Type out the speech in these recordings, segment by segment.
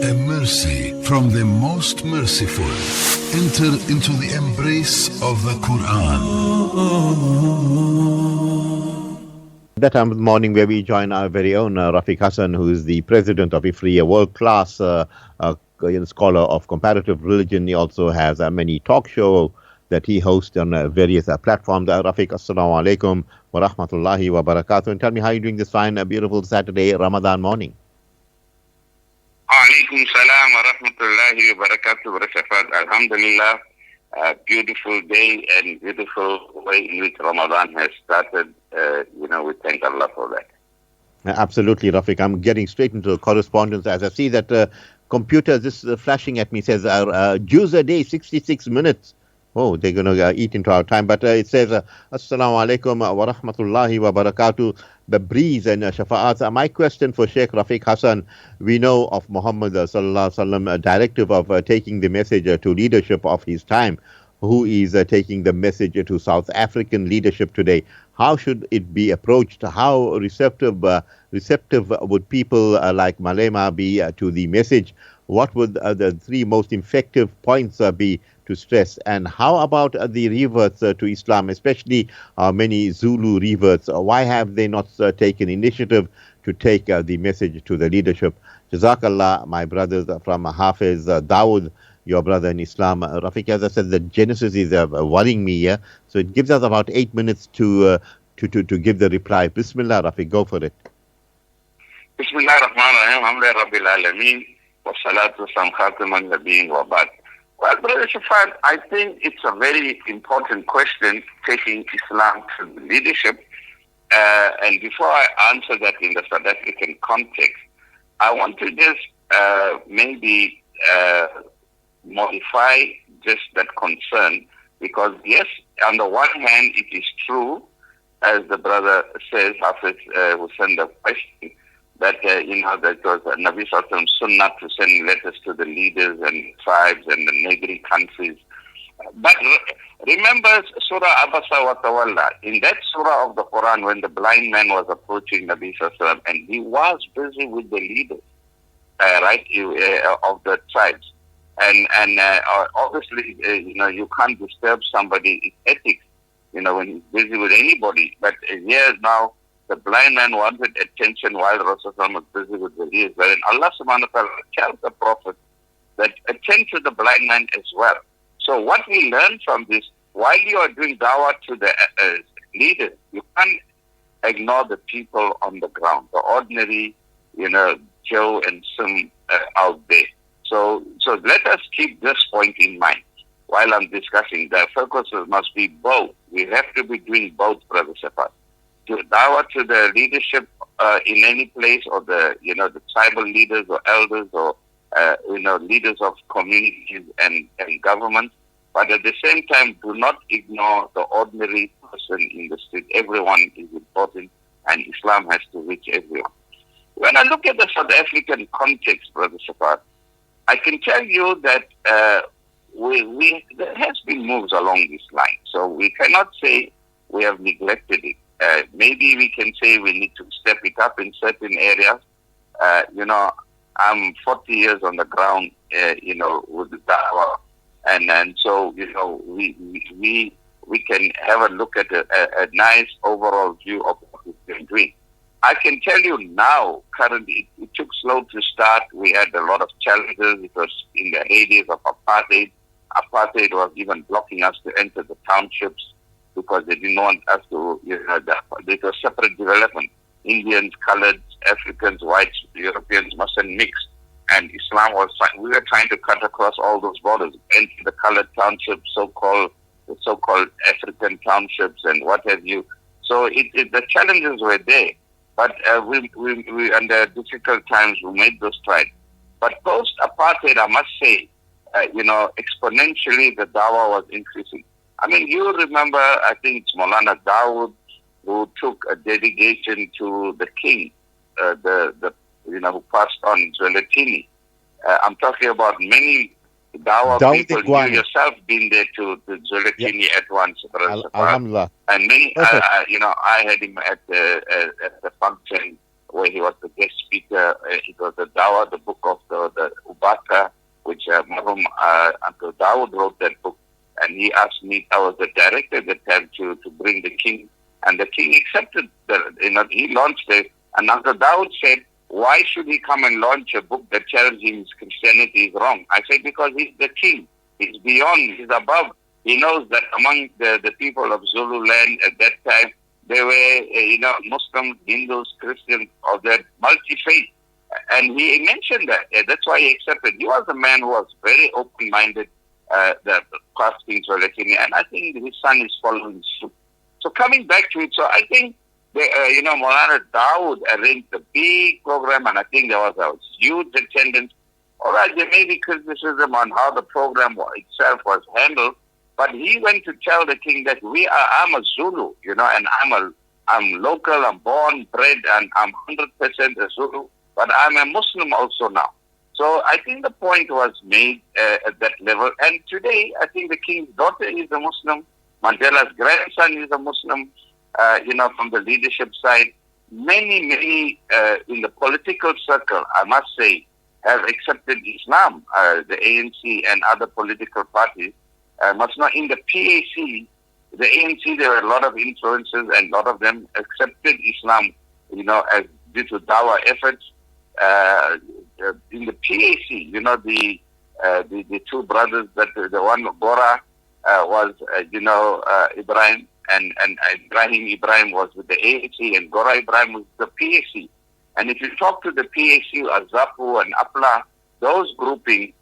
A mercy from the most merciful. Enter into the embrace of the Quran. That time of the morning where we join our very own Rafeek Hassen, who is the president of IFRI, a world-class scholar of comparative religion. He also has many talk shows that he hosts on various platforms. Rafeek, assalamu alaikum wa rahmatullahi wa barakatuh. And tell me how you're doing this fine, beautiful Saturday, Ramadan morning. Alaikum salam wa rahmatullahi wa barakatuh, Rafeek. Alhamdulillah, beautiful day and beautiful way in which Ramadan has started. We thank Allah for that. Absolutely, Rafeek. I'm getting straight into correspondence as I see that computer is flashing at me. Says Jews a day, 66 minutes. Oh, they're going to eat into our time. But it says, Assalamu alaikum wa rahmatullahi wa barakatuh. The breeze and shafa'at. My question for Sheikh Rafeek Hassen, we know of Muhammad sallallahu alaihi wasallam directive of taking the message to leadership of his time. Who is taking the message to South African leadership today? How should it be approached? How receptive would people like Malema be to the message? What would the three most effective points be to stress? And how about the reverts to Islam, especially many Zulu reverts? Why have they not taken initiative to take the message to the leadership? Jazakallah, my brothers from Hafiz Dawood, your brother in Islam. Rafeek, as I said, the Genesis is worrying me here. So it gives us about 8 minutes to give the reply. Bismillah, Rafeek, go for it. Bismillah ar-Rahman ar-Rahim, alhamdulillah rabbil alameen, wa salatu wasalam khataman nabiyyin wa ba'd. Well, Brother Shafat, I think it's a very important question, taking Islam to the leadership. And before I answer that in the South African context, I want to just maybe modify just that concern, because yes, on the one hand, it is true, as the brother says, Hafiz will send a question, that that was Nabi Sallallahu Sunnah to send letters to the leaders and tribes and the neighboring countries. But remember Surah Abasa wa Tawalla, in that surah of the Quran, when the blind man was approaching Nabi Sallallahu and he was busy with the leaders, of the tribes. And obviously, you can't disturb somebody. It's ethics, when he's busy with anybody. But here now, the blind man wanted attention while Rasulullah was busy with the leaders. But Allah subhanahu wa ta'ala tells the Prophet that attend to the blind man as well. So what we learn from this, while you are doing dawah to the leaders, you can't ignore the people on the ground, the ordinary, Joe and Sim out there. So let us keep this point in mind while I'm discussing. The focus must be both. We have to be doing both, Brother Shafat. To dawah to the leadership in any place, or the tribal leaders or elders, or leaders of communities and governments. But at the same time, do not ignore the ordinary person in the street. Everyone is important, and Islam has to reach everyone. When I look at the South African context, Brother Shafat, I can tell you that there has been moves along this line. So we cannot say we have neglected it. Maybe we can say we need to step it up in certain areas. I'm 40 years on the ground, with the dawah. And so, we can have a look at a nice overall view of what we've been doing. I can tell you now, currently, it took slow to start. We had a lot of challenges. It was in the heydays of apartheid. Apartheid was even blocking us to enter the townships because they didn't want us to, it was separate development. Indians, coloreds, Africans, whites, Europeans mustn't mix. And Islam was, we were trying to cut across all those borders, enter the colored townships, so-called African townships and what have you. So the challenges were there. But we under difficult times, we made those strides. But post-apartheid, I must say, exponentially the dawah was increasing. I mean, you remember, I think it's Maulana Dawood who took a delegation to the king, who passed on Zwelatini. I'm talking about many dawah people. You yourself been there to Zwelatini at once, Alhamdulillah. And many, I had him at the function where he was the guest speaker. It was the Dawa, the book of the Ubaka, which Marhum Uncle Dawood wrote that book. And he asked me, I was the director at the time, to bring the king. And the king accepted he launched it. And Uncle Dawood said, why should he come and launch a book that tells him Christianity is wrong? I said, because he's the king. He's beyond, he's above. He knows that among the people of Zulu land at that time, there were, Muslims, Hindus, Christians, of that multi-faith. And he mentioned that. That's why he accepted. He was a man who was very open-minded, the past things were letting, and I think his son is following suit. So coming back to it, so I think, Maulana Dawood arranged a big program, and I think there was a huge attendance. All right, there may be criticism on how the program itself was handled, but he went to tell the king that I'm a Zulu, and I'm local, I'm born, bred, and I'm 100% a Zulu, but I'm a Muslim also now. So I think the point was made at that level. And today, I think the king's daughter is a Muslim. Mandela's grandson is a Muslim, from the leadership side. Many in the political circle, I must say, have accepted Islam, the ANC and other political parties. Must not in the PAC, the ANC, there were a lot of influences, and a lot of them accepted Islam, as due to Dawa efforts. In the PAC, the two brothers, that the one Gora was, Ibrahim, and Ibrahim was with the ANC, and Gora Ibrahim was the PAC. And if you talk to the PAC, Azapu and Apla, those groupings,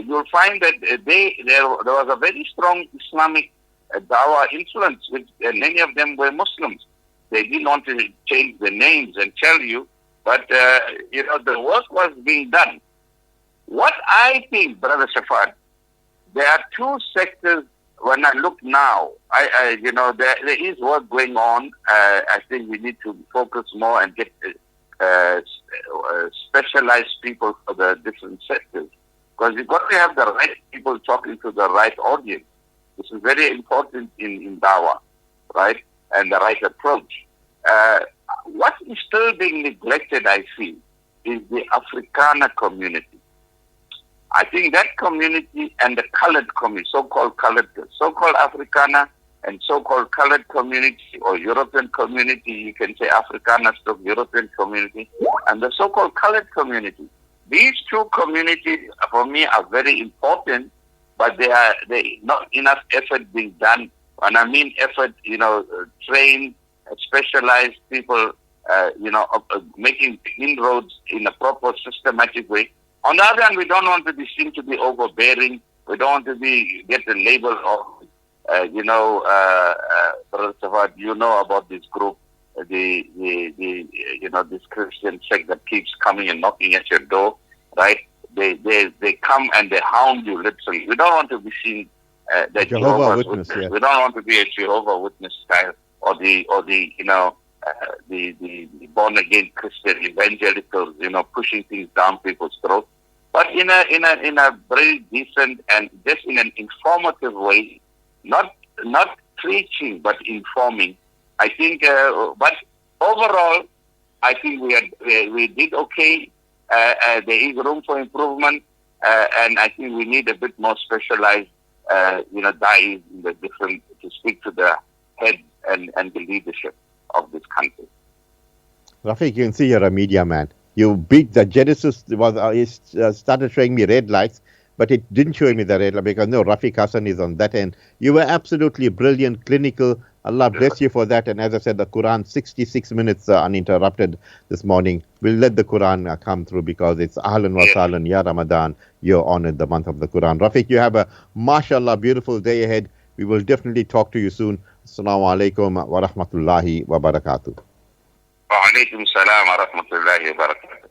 you'll find that there was a very strong Islamic Dawa influence, which many of them were Muslims. They didn't want to change the names and tell you, but the work was being done. What I think, Brother Shafad, there are two sectors. When I look now, there is work going on. I think we need to focus more and get specialized people for the different sectors, because you've got to have the right people talking to the right audience. This is very important in Dawa, right? And the right approach. What is still being neglected, I feel, is the Afrikaner community. I think that community and the colored community, so-called Afrikaner and so-called colored community or European community, you can say Afrikaner stroke European community, and the so-called colored community. These two communities, for me, are very important, but they not enough effort being done. When I mean effort, trained, specialized people, making inroads in a proper, systematic way. On the other hand, we don't want to be seen to be overbearing. We don't want to get the label of, about this group, this Christian sect that keeps coming and knocking at your door, right? They come and they hound you literally. We don't want to be seen that Jehovah's Witness. Yeah. We don't want to be a Jehovah's Witness style or the born again Christian evangelicals, pushing things down people's throats. But in a very decent and just in an informative way, not preaching but informing. I think, but overall, I think we did okay. There is room for improvement, and I think we need a bit more specialized, dais in the different to speak to the head and the leadership of this country. Rafeek, you can see you're a media man. You beat the Genesis. Started showing me red lights, but it didn't show me the red light because Rafeek Hassen is on that end. You were absolutely brilliant, clinical. Allah bless you for that. And as I said, the Quran, 66 minutes uninterrupted this morning. We'll let the Quran come through because it's Ahlan wa Sahlan, Ya Ramadan. You're honored the month of the Quran. Rafeek, you have a, mashallah, beautiful day ahead. We will definitely talk to you soon. Assalamu alaikum wa rahmatullahi wa barakatuh. Wa alaikum salam wa rahmatullahi wa barakatuh.